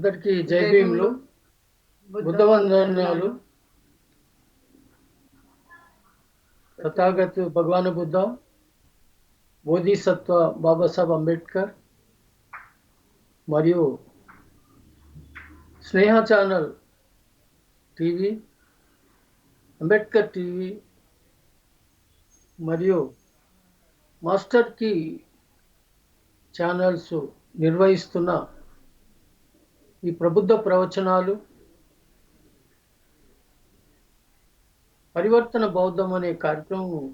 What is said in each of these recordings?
అందరికీ జై భీములు, బుద్ధ వందనాలు. తథాగత భగవాన్ బుద్ధ, బోధిసత్వ బాబాసాహెబ్ అంబేద్కర్ మరియు స్నేహ ఛానల్ టీవీ, అంబేద్కర్ టీవీ మరియు మాస్టర్ కీ ఛానల్స్ నిర్వహిస్తున్న ఈ ప్రబుద్ధ ప్రవచనాలు పరివర్తన బౌద్ధం అనే కార్యక్రమం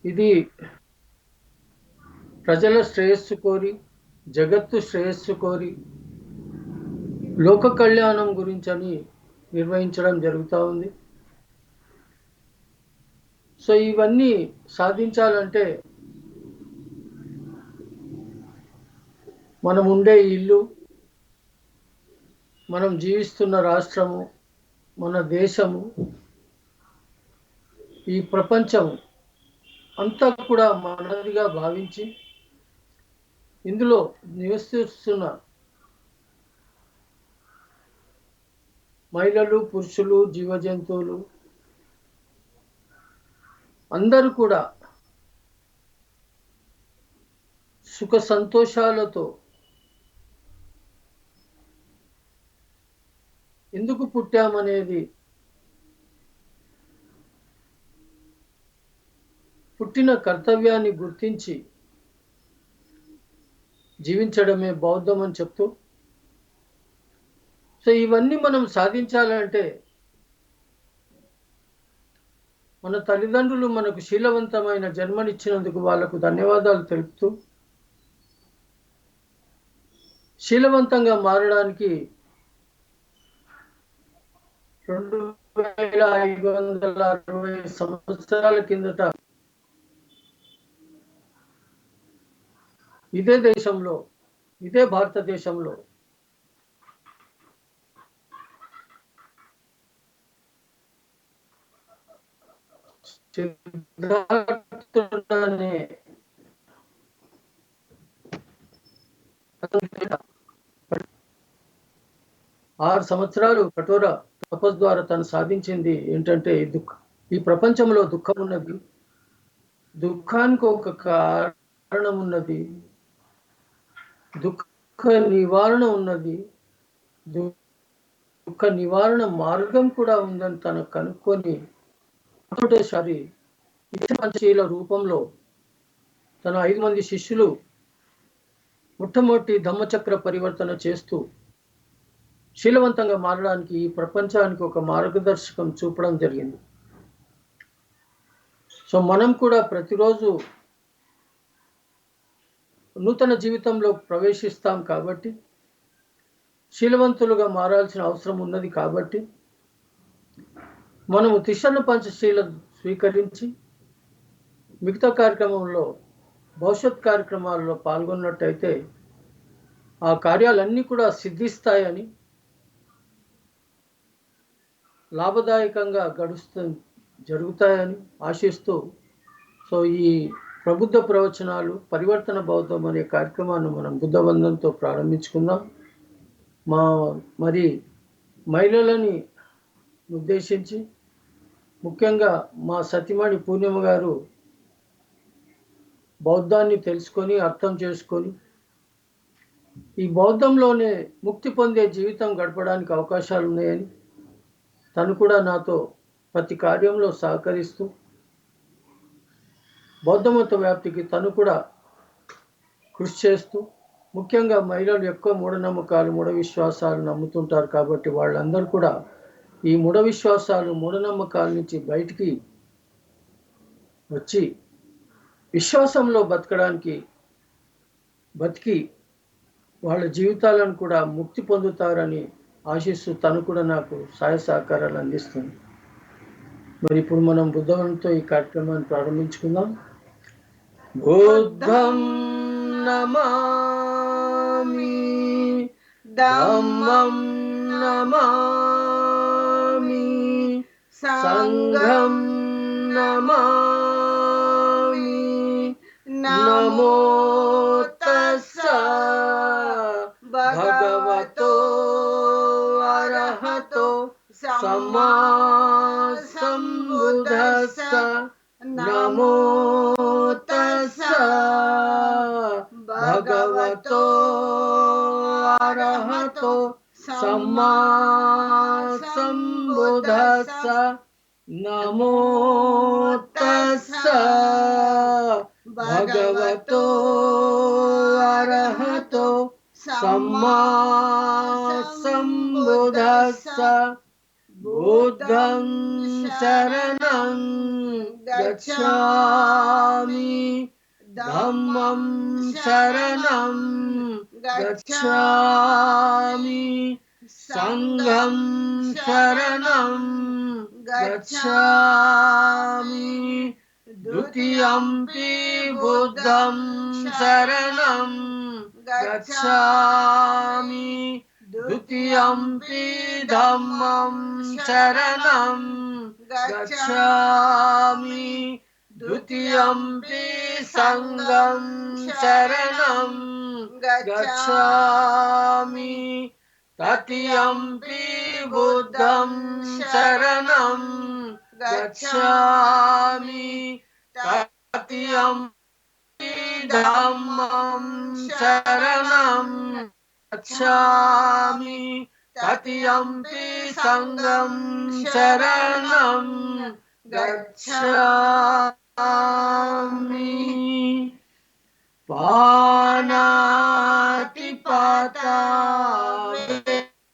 ఇది ప్రజల శ్రేయస్సు కోరి, జగత్తు శ్రేయస్సు కోరి, లోక కళ్యాణం గురించని నిర్వహించడం జరుగుతూ ఉంది. సో ఇవన్నీ సాధించాలంటే మనం ఉండే ఇల్లు, మనం జీవిస్తున్న రాష్ట్రము, మన దేశము, ఈ ప్రపంచం అంతా కూడా మనదిగా భావించి ఇందులో నివసిస్తున్న మహిళలు, పురుషులు, జీవజంతువులు అందరూ కూడా సుఖ సంతోషాలతో ఎందుకు పుట్టామనేది, పుట్టిన కర్తవ్యాన్ని గుర్తించి జీవించడమే బౌద్ధం అని చెప్తూ, సో ఇవన్నీ మనం సాధించాలంటే మన తల్లిదండ్రులు మనకు శీలవంతమైన జన్మనిచ్చినందుకు వాళ్ళకు ధన్యవాదాలు తెలుపుతూ, శీలవంతంగా మారడానికి 2560 సంవత్సరాల కిందట ఇదే దేశంలో, ఇదే భారతదేశంలో సిద్ధార్థుడనే 6 సంవత్సరాలు కఠోర తపస్సు ద్వారా తను సాధించింది ఏంటంటే ఈ ప్రపంచంలో దుఃఖం ఉన్నది, దుఃఖానికి ఒక కారణం ఉన్నది, దుఃఖ నివారణ ఉన్నది, దుఃఖ నివారణ మార్గం కూడా ఉందని తను కనుక్కొని ఒకటేసారి పంచశీల రూపంలో తన 5 మంది శిష్యులు మొట్టమొదటి ధమ్మచక్ర పరివర్తన చేస్తూ శీలవంతంగా మారడానికి ఈ ప్రపంచానికి ఒక మార్గదర్శకం చూపడం జరిగింది. సో మనం కూడా ప్రతిరోజు నూతన జీవితంలో ప్రవేశిస్తాం కాబట్టి, శీలవంతులుగా మారాల్సిన అవసరం ఉన్నది కాబట్టి మనము తిషణ పంచశీల స్వీకరించి మిగతా కార్యక్రమంలో, భవిష్యత్ కార్యక్రమాల్లో పాల్గొన్నట్టయితే ఆ కార్యాలన్నీ కూడా సిద్ధిస్తాయని, లాభదాయకంగా జరుగుతాయని ఆశిస్తూ, సో ఈ ప్రబుద్ధ ప్రవచనాలు పరివర్తన బౌద్ధం అనే కార్యక్రమాన్ని మనం బుద్ధవందంతో ప్రారంభించుకుందాం. మరి మహిళలని ఉద్దేశించి ముఖ్యంగా మా సతీమణి పూర్ణిమ గారు బౌద్ధాన్ని తెలుసుకొని, అర్థం చేసుకొని ఈ బౌద్ధంలోనే ముక్తి పొందే జీవితం గడపడానికి అవకాశాలు ఉన్నాయని తను కూడా నాతో ప్రతి కార్యంలో సహకరిస్తూ బౌద్ధమత వ్యాప్తికి తను కూడా కృషి చేస్తూ, ముఖ్యంగా మహిళలు ఎక్కువ మూఢనమ్మకాలు, మూఢ విశ్వాసాలు నమ్ముతుంటారు కాబట్టి వాళ్ళందరూ కూడా ఈ మూఢ విశ్వాసాలు, మూఢనమ్మకాల నుంచి బయటికి వచ్చి విశ్వాసంలో బతికి వాళ్ళ జీవితాలను కూడా ముక్తి పొందుతారని ఆశిస్తూ తను కూడా నాకు సహాయ సహకారాలు అందిస్తుంది. మరి ఇప్పుడు మనం బుద్ధవంతో ఈ కార్యక్రమాన్ని ప్రారంభించుకుందాం. బుద్ధం నమామి, ధమ్మం నమామి, సంఘం నమామి, నమో తస్స భగవతో सम्मा सम्बुद्धस्स नमो तस्स भगवतो अरहतो सम्मा सम्बुद्धस्स नमो तस्स भगवतो अरहतो सम्मा सम्बुद्धस्स बुद्धं शरणं गच्छामि धम्मं शरणं गच्छामि संघं शरणं गच्छामि द्वितीयंपि बुद्धं शरणं गच्छामि द्वितीयंपि धम्मं शरणं गच्छामि द्वितीयंपि संघं शरणं गच्छामि तृतीयंपि बुद्धं शरणं गच्छामि तृतीयंपि धम्मं शरणं गच्छामि तृतीयंपि संघं शरणं गच्छामि पानातिपाता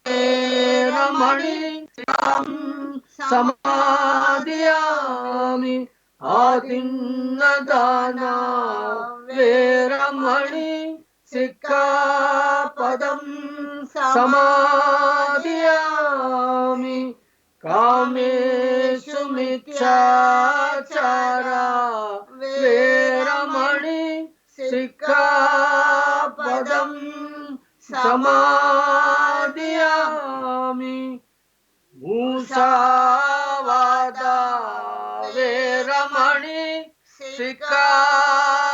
वेरमणि समाधियामि आदिन्नदाना वेरमणि सिक्खापदं समाधियामि कामेषु मिथ्याचारा वेरमणि सिक्खापदं समाधियामि मूसावादा वेरमणि सिक्खापदं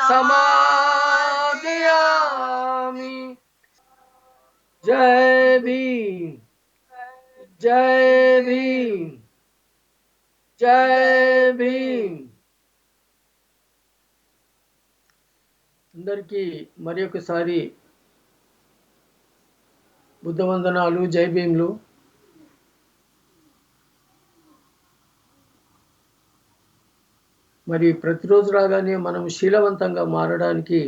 समाधियामि। जय भीम, जय भीम, जय भीम। అందరికీ మరి ఒకసారి బుద్ధ వందనాలు, జై భీమ్లు. మరి ప్రతిరోజు రాగానే మనం శీలవంతంగా మారడానికి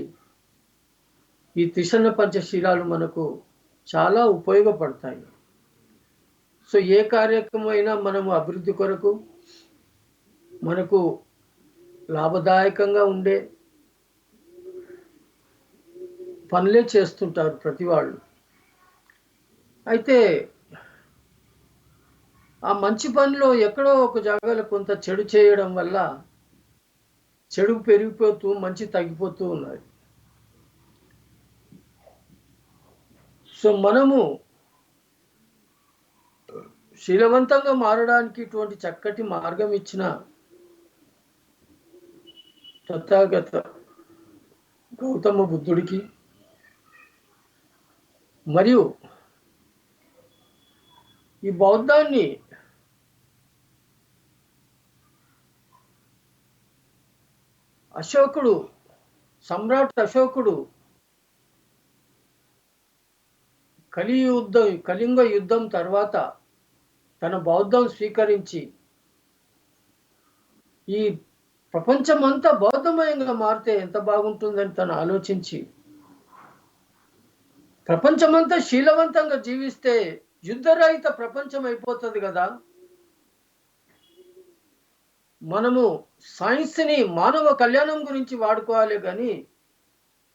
ఈ త్రిశన పంచశీలాలు మనకు చాలా ఉపయోగపడతాయి. సో ఏ కార్యక్రమమైనా మనము అభివృద్ధి కొరకు మనకు లాభదాయకంగా ఉండే పనులే చేస్తుంటారు ప్రతి వాళ్ళు. అయితే ఆ మంచి పనిలో ఎక్కడో ఒక జాగాలో కొంత చెడు చేయడం వల్ల చెడు పెరిగిపోతూ మంచి తగ్గిపోతూ ఉన్నది. సో మనము శీలవంతంగా మారడానికి ఇటువంటి చక్కటి మార్గం ఇచ్చిన తథాగత గౌతమ బుద్ధుడికి మరియు ఈ బౌద్ధాన్ని అశోకుడు, సమ్రాట్ అశోకుడు కళింగ యుద్ధం తర్వాత తన బౌద్ధం స్వీకరించి ఈ ప్రపంచమంతా బౌద్ధమయంగా మారితే ఎంత బాగుంటుందని తను ఆలోచించి ప్రపంచమంతా శీలవంతంగా జీవిస్తే యుద్ధరహిత ప్రపంచం అయిపోతుంది కదా, మనము సైన్స్ని మానవ కళ్యాణం గురించి వాడుకోవాలి కానీ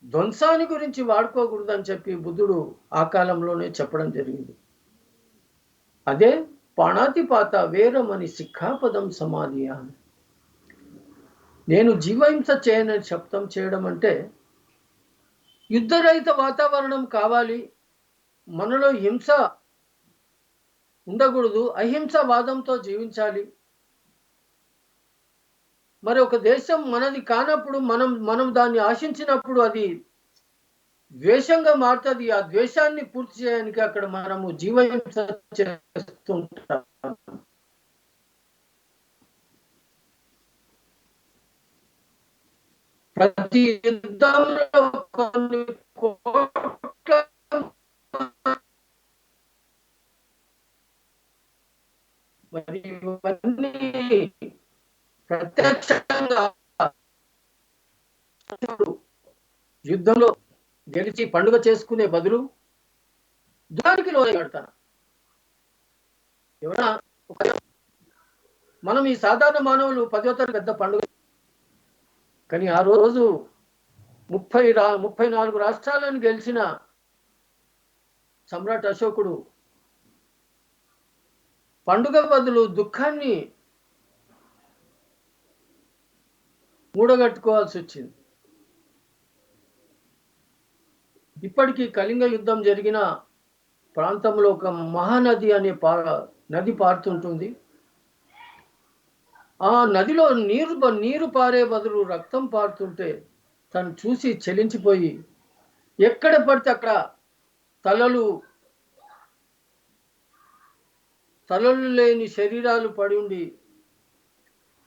ధ్వంసాని గురించి వాడుకోకూడదని చెప్పి బుద్ధుడు ఆ కాలంలోనే చెప్పడం జరిగింది. అదే పాణాతిపాత వేరమని సిక్ఖాపదం సమాధియామి. నేను జీవహింస చేయనని శబ్దం చేయడం అంటే యుద్ధరహిత వాతావరణం కావాలి, మనలో హింస ఉండకూడదు, అహింసావాదంతో జీవించాలి. మరి ఒక దేశం మనది కానప్పుడు మనం దాన్ని ఆశించినప్పుడు అది ద్వేషంగా మారుతుంది. ఆ ద్వేషాన్ని పూర్తి చేయడానికి అక్కడ మనము జీవహింస చేస్తుంటాం. ప్రతి యుద్ధంలో కొన్ని కోట్ల మరి ఇవన్నీ ప్రత్యక్షంగా యుద్ధంలో గెలిచి పండుగ చేసుకునే బదులు దుఃఖానికి లోనవుతాను. ఎవరైనా మనం ఈ సాధారణ మానవులు 10వ తరగతి పెద్ద పండుగ, కానీ ఆ రోజు 34 రాష్ట్రాలను గెలిచిన సమ్రాట్ అశోకుడు పండుగ బదులు దుఃఖాన్ని మూడగట్టుకోవాల్సి వచ్చింది. ఇప్పటికీ కళింగ యుద్ధం జరిగిన ప్రాంతంలో ఒక మహానది అనే నది పారుతుంటుంది. ఆ నదిలో నీరు పారే బదులు రక్తం పారుతుంటే తను చూసి చలించిపోయి ఎక్కడ పడితే అక్కడ తలలు లేని శరీరాలు పడి ఉండి,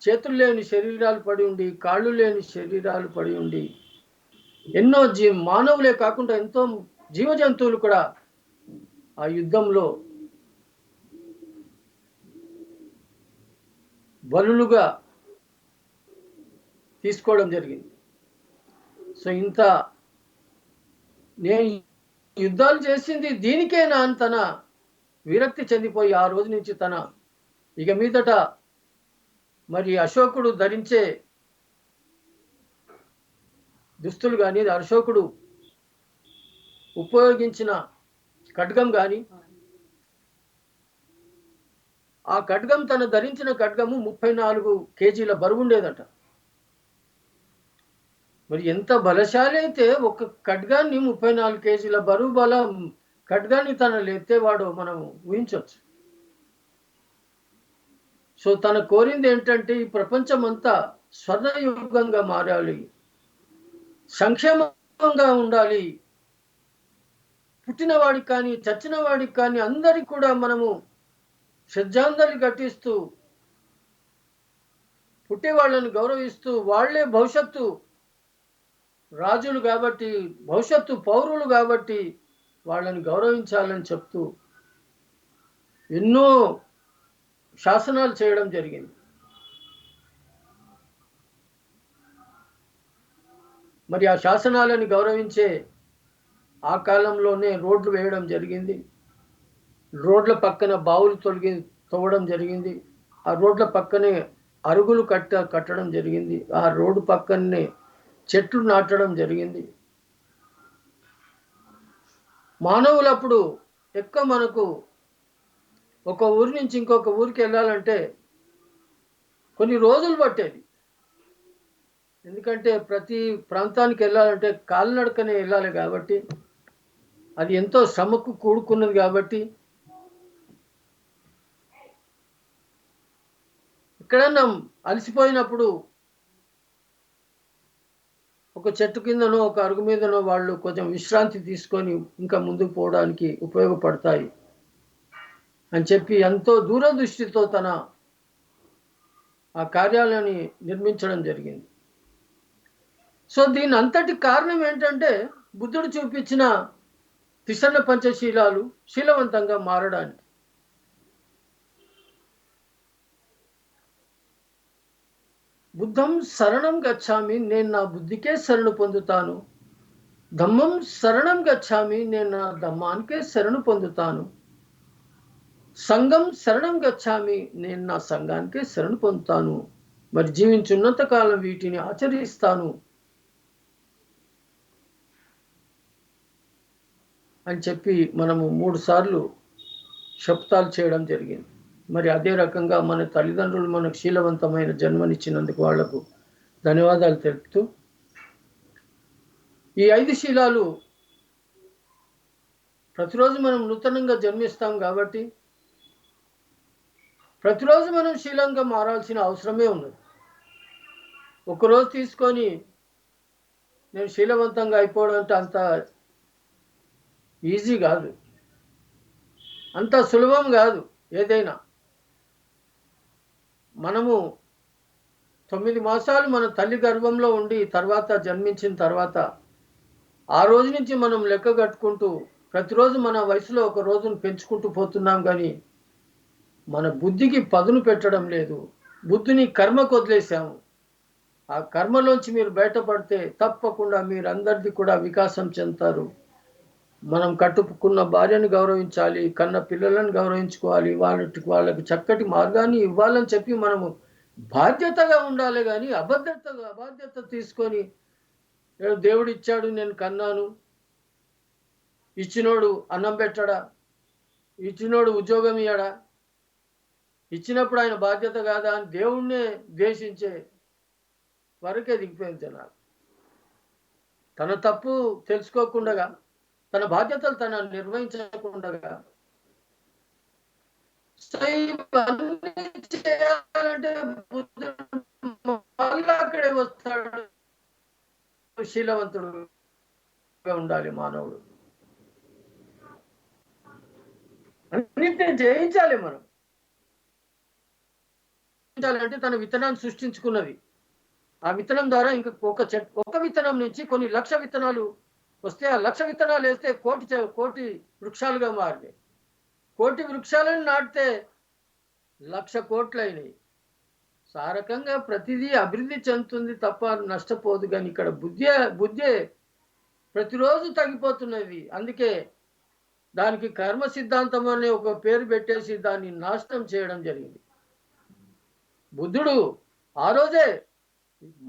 చేతులు లేని శరీరాలు పడి ఉండి, కాళ్ళు లేని శరీరాలు పడి ఉండి, ఎన్నో మానవులే కాకుండా ఎంతో జీవజంతువులు కూడా ఆ యుద్ధంలో బలులుగా తీసుకోవడం జరిగింది. సో ఇంత నేను యుద్ధాలు చేసింది దీనికేనా అని తన విరక్తి చెందిపోయి ఆ రోజు నుంచి తన ఇక మీదట మరి అశోకుడు ధరించే దుస్తులు కానీ, అశోకుడు ఉపయోగించిన ఖడ్గం కానీ, ఆ ఖడ్గం తను ధరించిన ఖడ్గము 34 కేజీల బరువు ఉండేదట. మరి ఎంత బలశాలి అయితే ఒక ఖడ్గాన్ని 34 కేజీల బరువు బలం ఖడ్గాన్ని తనలు ఎత్తేవాడో మనం ఊహించవచ్చు. సో తన కోరింది ఏంటంటే ఈ ప్రపంచం అంతా స్వర్ణయుగంగా మారాలి, సంక్షేమంగా ఉండాలి, పుట్టిన వాడికి కానీ చచ్చిన వాడికి కానీ అందరికి కూడా మనము శ్రద్ధాంజలి ఘటిస్తూ పుట్టే వాళ్ళని గౌరవిస్తూ వాళ్ళే భవిష్యత్తు రాజులు కాబట్టి, భవిష్యత్తు పౌరులు కాబట్టి వాళ్ళని గౌరవించాలని చెప్తూ ఎన్నో శాసనాలు చేయడం జరిగింది. మరి ఆ శాసనాలను గౌరవించే ఆ కాలంలోనే రోడ్లు వేయడం జరిగింది. రోడ్ల పక్కన బావులు తవ్వడం జరిగింది. ఆ రోడ్ల పక్కనే అరుగులు కట్టడం జరిగింది. ఆ రోడ్డు పక్కనే చెట్లు నాటడం జరిగింది. మానవులు అప్పుడు ఎక్కువ మనకు ఒక ఊరి నుంచి ఇంకొక ఊరికి వెళ్ళాలంటే కొన్ని రోజులు పట్టేది. ఎందుకంటే ప్రతి ప్రాంతానికి వెళ్ళాలంటే కాలినడకనే వెళ్ళాలి కాబట్టి, అది ఎంతో శ్రమకు కూడుకున్నది కాబట్టి, ఎక్కడన్నా అలసిపోయినప్పుడు ఒక చెట్టు కిందనో ఒక అరుగు మీదనో వాళ్ళు కొంచెం విశ్రాంతి తీసుకొని ఇంకా ముందుకు పోవడానికి ఉపయోగపడతాయి అని చెప్పి ఎంతో దూరదృష్టితో తన ఆ కార్యాలయాన్ని నిర్మించడం జరిగింది. సో దీని అంతటి కారణం ఏంటంటే బుద్ధుడు చూపించిన త్రిసర్ణ పంచశీలాలు శీలవంతంగా మారడానికి. బుద్ధం శరణం గచ్చామి, నేను నా బుద్ధికే శరణు పొందుతాను. ధమ్మం శరణం గచ్చామి, నేను నా ధమ్మానికే శరణు పొందుతాను. సంఘం శరణం గచ్చామి, నేను నా సంఘానికే శరణు పొందుతాను. మరి జీవించున్నంత కాలం వీటిని ఆచరిస్తాను అని చెప్పి మనము 3 సార్లు శపథాలు చేయడం జరిగింది. మరి అదే రకంగా మన తల్లిదండ్రులు మనకు శీలవంతమైన జన్మనిచ్చినందుకు వాళ్లకు ధన్యవాదాలు తెలుపుతూ, ఈ 5 శీలాలు ప్రతిరోజు మనం నూతనంగా జన్మిస్తాం కాబట్టి ప్రతిరోజు మనం శీలంగా మారాల్సిన అవసరమే ఉన్నది. ఒకరోజు తీసుకొని నేను శీలవంతంగా అయిపోవడం అంటే అంత ఈజీ కాదు, అంత సులభం కాదు. ఏదైనా మనము 9 మాసాలు మన తల్లి గర్భంలో ఉండి తర్వాత జన్మించిన తర్వాత ఆ రోజు నుంచి మనం లెక్క కట్టుకుంటూ ప్రతిరోజు మన వయసులో ఒక రోజును పెంచుకుంటూ పోతున్నాం. కానీ మన బుద్ధికి పదును పెట్టడం లేదు. బుద్ధిని కర్మకు వదిలేసాము. ఆ కర్మలోంచి మీరు బయటపడితే తప్పకుండా మీరందరిది కూడా వికాసం చెందుతారు. మనం కట్టుకున్న భార్యను గౌరవించాలి, కన్న పిల్లలను గౌరవించుకోవాలి, వాళ్ళకి చక్కటి మార్గాన్ని ఇవ్వాలని చెప్పి మనము బాధ్యతగా ఉండాలి. కానీ అబాధ్యత తీసుకొని దేవుడు ఇచ్చాడు, నేను కన్నాను, ఇచ్చినోడు అన్నం పెట్టడా, ఇచ్చినోడు ఉద్యోగం ఇయ్యడా, ఇచ్చినప్పుడు ఆయన బాధ్యత కాదా అని దేవుణ్ణే ద్వేషించే వరకే దిగిపోయింది జనాలు. తన తప్పు తెలుసుకోకుండా, తన బాధ్యతలు తన నిర్వహించకుండా చేయాలంటే మళ్ళీ అక్కడే వస్తాడు. శీలవంతుడుగా ఉండాలి మానవుడు. అన్నింటినీ జయించాలి. మనం అంటే తన విత్తనాన్ని సృష్టించుకున్నది. ఆ విత్తనం ద్వారా ఇంకా ఒక విత్తనం నుంచి కొన్ని లక్ష విత్తనాలు వస్తే, ఆ లక్ష విత్తనాలు వేస్తే కోటి వృక్షాలుగా మారినాయి. కోటి వృక్షాలను నాటితే 1,00,000 కోట్లు అయినాయి. సారకంగా ప్రతిదీ అభివృద్ధి చెందుతుంది తప్ప నష్టపోదు. కానీ ఇక్కడ బుద్ధే ప్రతిరోజు తగ్గిపోతున్నది. అందుకే దానికి కర్మ సిద్ధాంతం అనే ఒక పేరు పెట్టేసి దాన్ని నాశనం చేయడం జరిగింది. బుద్ధుడు ఆ రోజే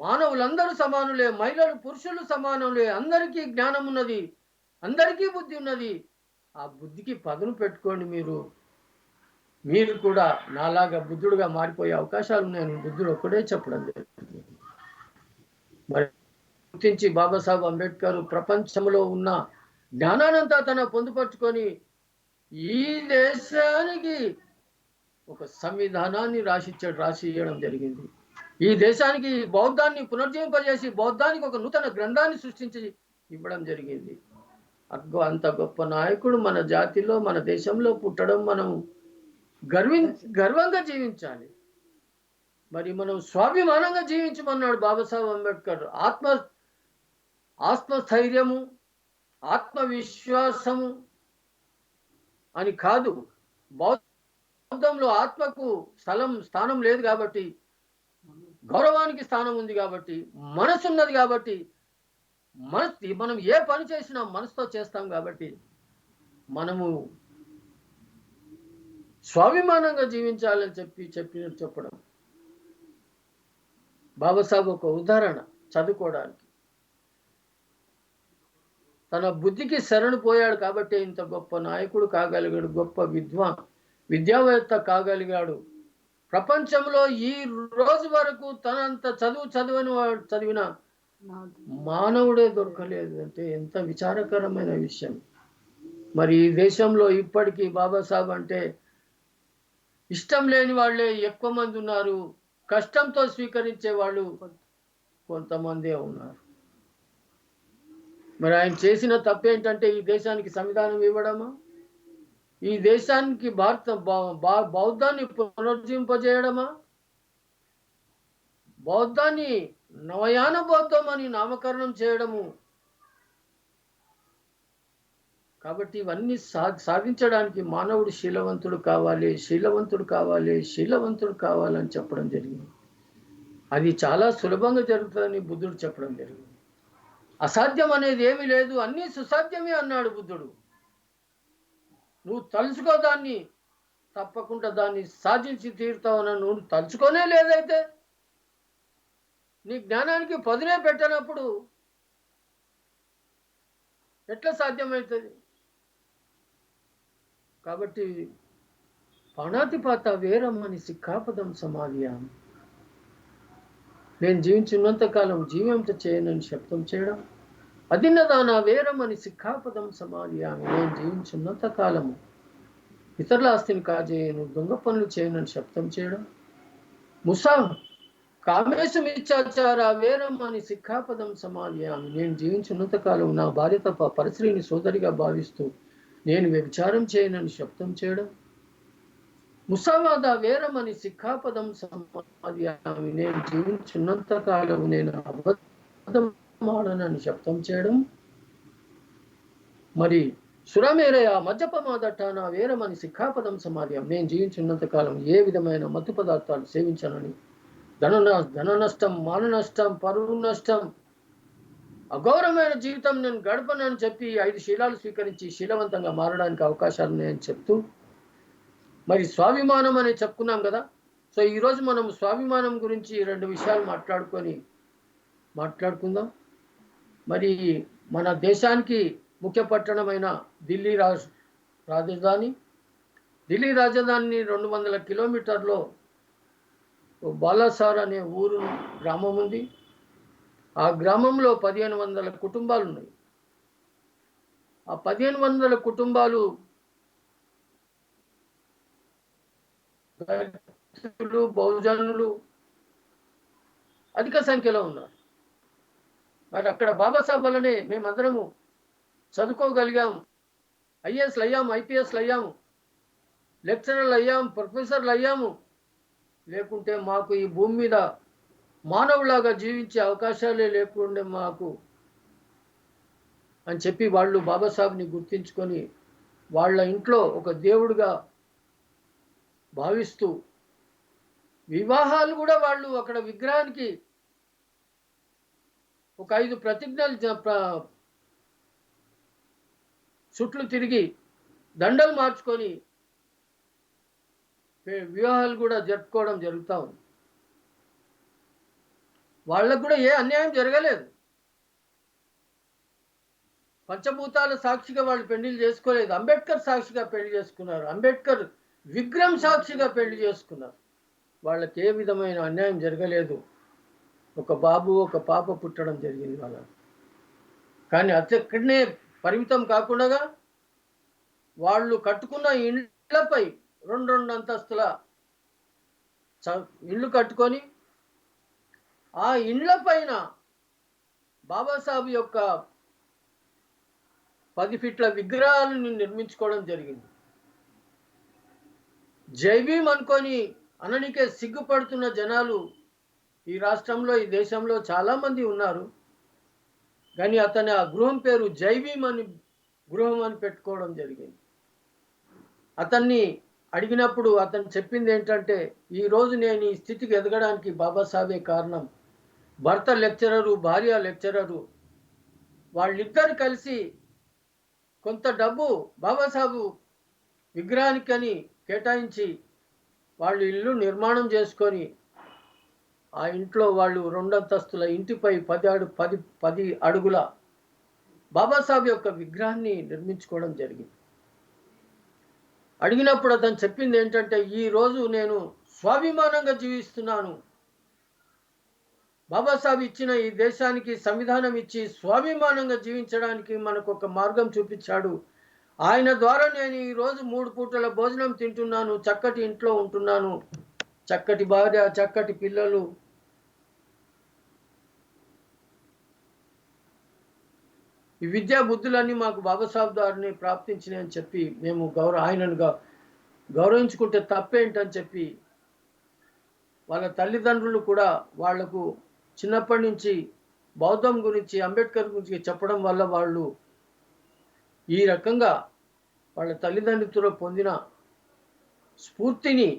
మానవులందరూ సమానులే, మహిళలు పురుషులు సమానులే, అందరికీ జ్ఞానం ఉన్నది, అందరికీ బుద్ధి ఉన్నది. ఆ బుద్ధికి పదును పెట్టుకోండి. మీరు కూడా నాలాగా బుద్ధుడుగా మారిపోయే అవకాశాలు ఉన్నాయని బుద్ధుడు ఒక్కడే చెప్పడం జరిగింది. మరి గుర్తించి బాబాసాహెబ్ అంబేద్కర్ ప్రపంచంలో ఉన్న జ్ఞానానంతా తన పొందుపరుచుకొని ఈ దేశానికి ఒక సంవిధానాన్ని రాసి ఇవ్వడం జరిగింది. ఈ దేశానికి బౌద్ధాన్ని పునర్జీవింపజేసి బౌద్ధానికి ఒక నూతన గ్రంథాన్ని సృష్టించి ఇవ్వడం జరిగింది. అంత గొప్ప నాయకుడు మన జాతిలో, మన దేశంలో పుట్టడం మనం గర్వంగా జీవించాలి. మరి మనం స్వాభిమానంగా జీవించమన్నాడు బాబాసాహెబ్ అంబేద్కర్. ఆత్మస్థైర్యము, ఆత్మవిశ్వాసము అని కాదు. బౌద్ధంలో ఆత్మకు స్థానం లేదు కాబట్టి, గౌరవానికి స్థానం ఉంది కాబట్టి, మనసు ఉన్నది కాబట్టి, మనం ఏ పని చేసినా మనసుతో చేస్తాం కాబట్టి మనము స్వాభిమానంగా జీవించాలని చెప్పడం. బాబాసాహెబ్ ఒక ఉదాహరణ చదువుకోవడానికి. తన బుద్ధికి శరణు పోయాడు కాబట్టి ఇంత గొప్ప నాయకుడు కాగలిగాడు, గొప్ప విద్యావేత్త కాగలిగాడు. ప్రపంచంలో ఈ రోజు వరకు తనంత చదివిన మానవుడే దొరకలేదు అంటే ఎంత విచారకరమైన విషయం. మరి ఈ దేశంలో ఇప్పటికీ బాబాసాహెబ్ అంటే ఇష్టం లేని వాళ్ళే ఎక్కువ మంది ఉన్నారు, కష్టంతో స్వీకరించే వాళ్ళు కొంతమందే ఉన్నారు. మరి ఆయన చేసిన తప్పేంటంటే ఈ దేశానికి సంవిధానం ఇవ్వడమా, ఈ దేశానికి బౌద్ధాన్ని పునర్జీవింపజేయడమా, బౌద్ధాన్ని నవయాన బౌద్ధం అని నామకరణం చేయడము. కాబట్టి ఇవన్నీ సాధించడానికి మానవుడు శీలవంతుడు కావాలని చెప్పడం జరిగింది. అది చాలా సులభంగా జరుగుతుందని బుద్ధుడు చెప్పడం జరిగింది. అసాధ్యం అనేది ఏమీ లేదు, అన్నీ సుసాధ్యమే అన్నాడు బుద్ధుడు. నువ్వు తలుచుకో, దాన్ని తప్పకుండా దాన్ని సాధించి తీరుతావని నువ్వు తలుచుకోనే లేదైతే, నీ జ్ఞానానికి పదునే పెట్టనప్పుడు ఎట్లా సాధ్యమవుతుంది? కాబట్టి పణాతిపాత వేరమ్మని సిక్కాపదం సమాధియామి. నేను జీవించినంత కాలం జీవింప చేయనని శబ్దం చేయడం. అదిన్నదాన వేరమని సిక్కాపదం సమాధియామి. నేను జీవించినంత కాలము ఇతరుల ఆస్తిని కాజేయను, దొంగ పనులు చేయనని శబ్దం చేయడం. కామేశమిచ్చాచార వేరమని సిక్ఖాపదం సమాధియామి. నేను జీవించినంత కాలం నా భార్య తప్ప పరశ్రీని సోదరిగా భావిస్తూ నేను వ్యభిచారం చేయనని శబ్దం చేయడం. ముసవాద వేరమని సిక్ఖాపదం సమాధియామి. నేను జీవించినంత కాలం నేను అబద్ధం ఆడనని శబ్దం చేయడం. మరి సురమేరయ మద్యపమాదట్టాన వేరమని సిక్ఖాపదం సమాధ్యం. నేను జీవించినంత కాలం ఏ విధమైన మత్తు పదార్థాలు సేవించనని, ధన నష్టం, మాన నష్టం, పరువు నష్టం, అగౌరవమైన జీవితం నేను గడపనని చెప్పి 5 శీలాలు స్వీకరించి శీలవంతంగా మారడానికి అవకాశాలు ఉన్నాయని చెప్తూ, మరి స్వాభిమానం అని చెప్పుకున్నాం కదా. సో ఈరోజు మనం స్వాభిమానం గురించి 2 విషయాలు మాట్లాడుకుందాం. మరి మన దేశానికి ముఖ్య పట్టణమైన ఢిల్లీ రాజధాని 200 కిలోమీటర్లో బాలాసార్ అనే గ్రామం ఉంది. ఆ గ్రామంలో 1500 కుటుంబాలు ఉన్నాయి. ఆ 1500 కుటుంబాలు బహుజనులు అధిక సంఖ్యలో ఉన్నారు. మరి అక్కడ బాబాసాహెబ్ వల్లనే మేమందరము చదువుకోగలిగాము, ఐఏఎస్లు అయ్యాము, ఐపీఎస్లు అయ్యాము, లెక్చరర్లు అయ్యాము, ప్రొఫెసర్లు అయ్యాము. లేకుంటే మాకు ఈ భూమి మీద మానవులాగా జీవించే అవకాశాలే లేకుండే మాకు అని చెప్పి వాళ్ళు బాబాసాహెబ్ని గుర్తించుకొని వాళ్ళ ఇంట్లో ఒక దేవుడిగా భావిస్తూ వివాహాలు కూడా వాళ్ళు అక్కడ విగ్రహానికి ఒక 5 ప్రతిజ్ఞలు చుట్లు తిరిగి దండలు మార్చుకొని వివాహాలు కూడా జరుపుకోవడం జరుగుతూ ఉంది. వాళ్ళకు కూడా ఏ అన్యాయం జరగలేదు. పంచభూతాల సాక్షిగా వాళ్ళు పెళ్లిళ్ళు చేసుకోలేదు. అంబేద్కర్ సాక్షిగా పెళ్లి చేసుకున్నారు. అంబేద్కర్ విగ్రహం సాక్షిగా పెళ్లి చేసుకున్నారు. వాళ్ళకి ఏ విధమైన అన్యాయం జరగలేదు. ఒక బాబు ఒక పాప పుట్టడం జరిగింది వాళ్ళకి. కానీ అక్కడనే పరిమితం కాకుండా వాళ్ళు కట్టుకున్న ఇళ్లపై 2 అంతస్తుల ఇళ్ళు కట్టుకొని ఆ ఇండ్ల పైన బాబాసాహెబ్ యొక్క 10 ఫీట్ల విగ్రహాలను నిర్మించుకోవడం జరిగింది. జైభీం అనుకొని అననికే సిగ్గుపడుతున్న జనాలు ఈ రాష్ట్రంలో, ఈ దేశంలో చాలామంది ఉన్నారు. కానీ అతని ఆ గృహం పేరు జైభీం అని గృహం అని పెట్టుకోవడం జరిగింది. అతన్ని అడిగినప్పుడు అతను చెప్పింది ఏంటంటే, ఈరోజు నేను ఈ స్థితికి ఎదగడానికి బాబాసాహెబే కారణం. భర్త లెక్చరరు, భార్య లెక్చరరు, వాళ్ళిద్దరు కలిసి కొంత డబ్బు బాబాసాహెబ్ విగ్రహానికని కేటాయించి వాళ్ళు ఇల్లు నిర్మాణం చేసుకొని ఆ ఇంట్లో వాళ్ళు 2 అంతస్తుల ఇంటిపై 10 అడుగుల బాబాసాహెబ్ యొక్క విగ్రహాన్ని నిర్మించుకోవడం జరిగింది. అడిగినప్పుడు అతను చెప్పింది ఏంటంటే, ఈరోజు నేను స్వాభిమానంగా జీవిస్తున్నాను. బాబాసాహెబ్ ఇచ్చిన ఈ దేశానికి సంవిధానం ఇచ్చి స్వాభిమానంగా జీవించడానికి మనకు ఒక మార్గం చూపించాడు. ఆయన ద్వారా నేను ఈరోజు 3 పూటల భోజనం తింటున్నాను, చక్కటి ఇంట్లో ఉంటున్నాను, చక్కటి భార్య, చక్కటి పిల్లలు. ఈ విద్యా బుద్ధులన్నీ మాకు బాబాసాహెబ్ ద్వారానే ప్రాప్తించినాయని చెప్పి మేము ఆయనను గౌరవించుకుంటే తప్పేంటని చెప్పి వాళ్ళ తల్లిదండ్రులు కూడా వాళ్లకు చిన్నప్పటి నుంచి బౌద్ధం గురించి, అంబేద్కర్ గురించి చెప్పడం వల్ల వాళ్ళు ఈ రకంగా వాళ్ళ తల్లిదండ్రులతో పొందిన స్ఫూర్తిని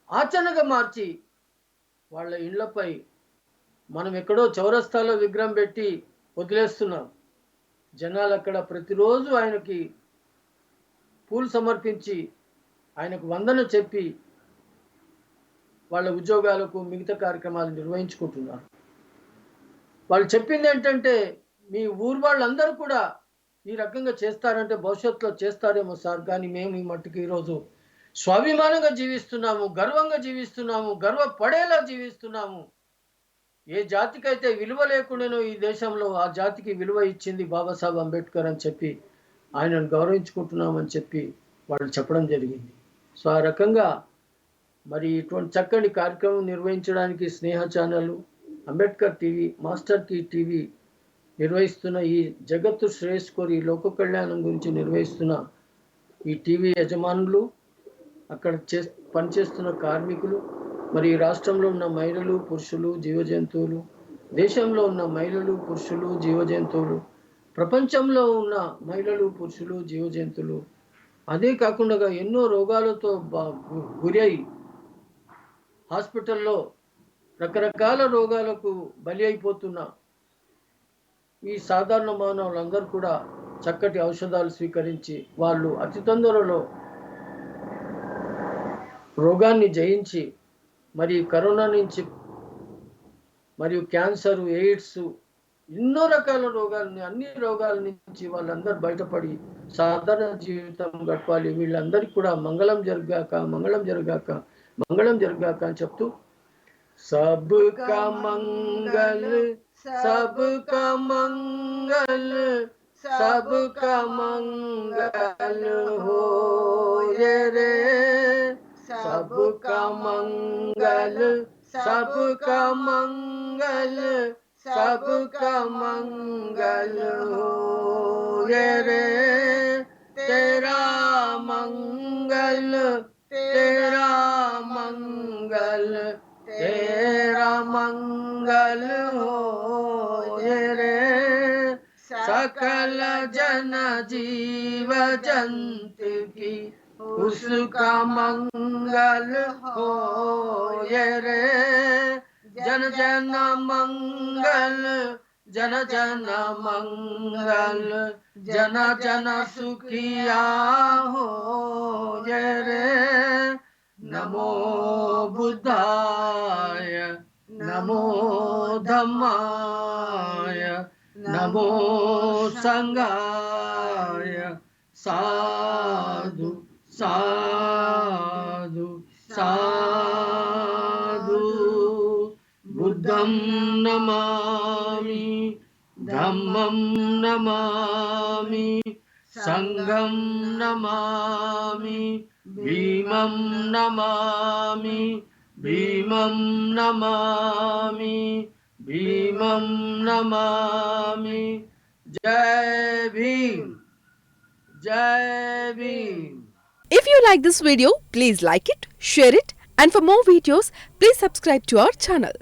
ఆచరణగా మార్చి వాళ్ళ ఇళ్లపై మనం ఎక్కడో చౌరస్తాలో విగ్రహం పెట్టి వదిలేస్తున్నాం. జనాలు అక్కడ ప్రతిరోజు ఆయనకి పూలు సమర్పించి ఆయనకు వందన చెప్పి వాళ్ళ ఉద్యోగాలకు మిగతా కార్యక్రమాలు నిర్వహించుకుంటున్నారు. వాళ్ళు చెప్పింది ఏంటంటే, మీ ఊరు వాళ్ళందరూ కూడా ఈ రకంగా చేస్తారంటే భవిష్యత్తులో చేస్తారేమో సార్, కానీ మేము ఈ మట్టుకు ఈరోజు స్వాభిమానంగా జీవిస్తున్నాము, గర్వంగా జీవిస్తున్నాము, గర్వపడేలా జీవిస్తున్నాము. ఏ జాతికైతే విలువ లేకుండానో ఈ దేశంలో ఆ జాతికి విలువ ఇచ్చింది బాబాసాహెబ్ అంబేద్కర్ అని చెప్పి ఆయనను గౌరవించుకుంటున్నామని చెప్పి వాళ్ళు చెప్పడం జరిగింది. సో ఆ రకంగా మరి ఇటువంటి చక్కని కార్యక్రమం నిర్వహించడానికి Sneha channel, Ambedkar TV, master key TV నిర్వహిస్తున్న ఈ జగత్తు శ్రేయస్కోరి లోక కళ్యాణం గురించి నిర్వహిస్తున్న ఈ టీవీ యజమానులు, అక్కడ పనిచేస్తున్న కార్మికులు, మరి ఈ రాష్ట్రంలో ఉన్న మహిళలు, పురుషులు, జీవజంతువులు, దేశంలో ఉన్న మహిళలు, పురుషులు, జీవజంతువులు, ప్రపంచంలో ఉన్న మహిళలు, పురుషులు, జీవజంతువులు, అదే కాకుండా ఎన్నో రోగాలతో గురి అయి హాస్పిటల్లో రకరకాల రోగాలకు బలి అయిపోతున్న ఈ సాధారణ మానవులందరూ కూడా చక్కటి ఔషధాలు స్వీకరించి వాళ్ళు అతి తొందరలో రోగాన్ని జయించి మరి కరోనా నుంచి మరియు క్యాన్సర్, ఎయిడ్స్, ఎన్నో రకాల రోగాలని, అన్ని రోగాల నుంచి వాళ్ళందరూ బయటపడి సాధారణ జీవితం గడపాలి. వీళ్ళందరికీ కూడా మంగళం జరగాక, మంగళం జరగాక, మంగళం జరగాక అని చెప్తూ సబ్కా మంగళ सबका मंगल सबका मंगल हो रे, सबका मंगल सबका मंगल सबका मंगल हो रे, तेरा मंगल तेरा मंगल तेरा मंगल हो रे, सकल जन जीव जंतु की उसका मंगल हो रे, जन जन मंगल जन जन मंगल जन जन सुखिया हो रे, नमो बुद्धाय नमो धम्माय नमो संघाय, साधु साधु साधु, बुद्धं नमामि धम्मं नमामि संघं नमामि भीमं नमामि भीमं नमामि भीमं नमामि, जय भीम जय Bhim. If you like this video, please like it, share it, and for more videos, please subscribe to our channel.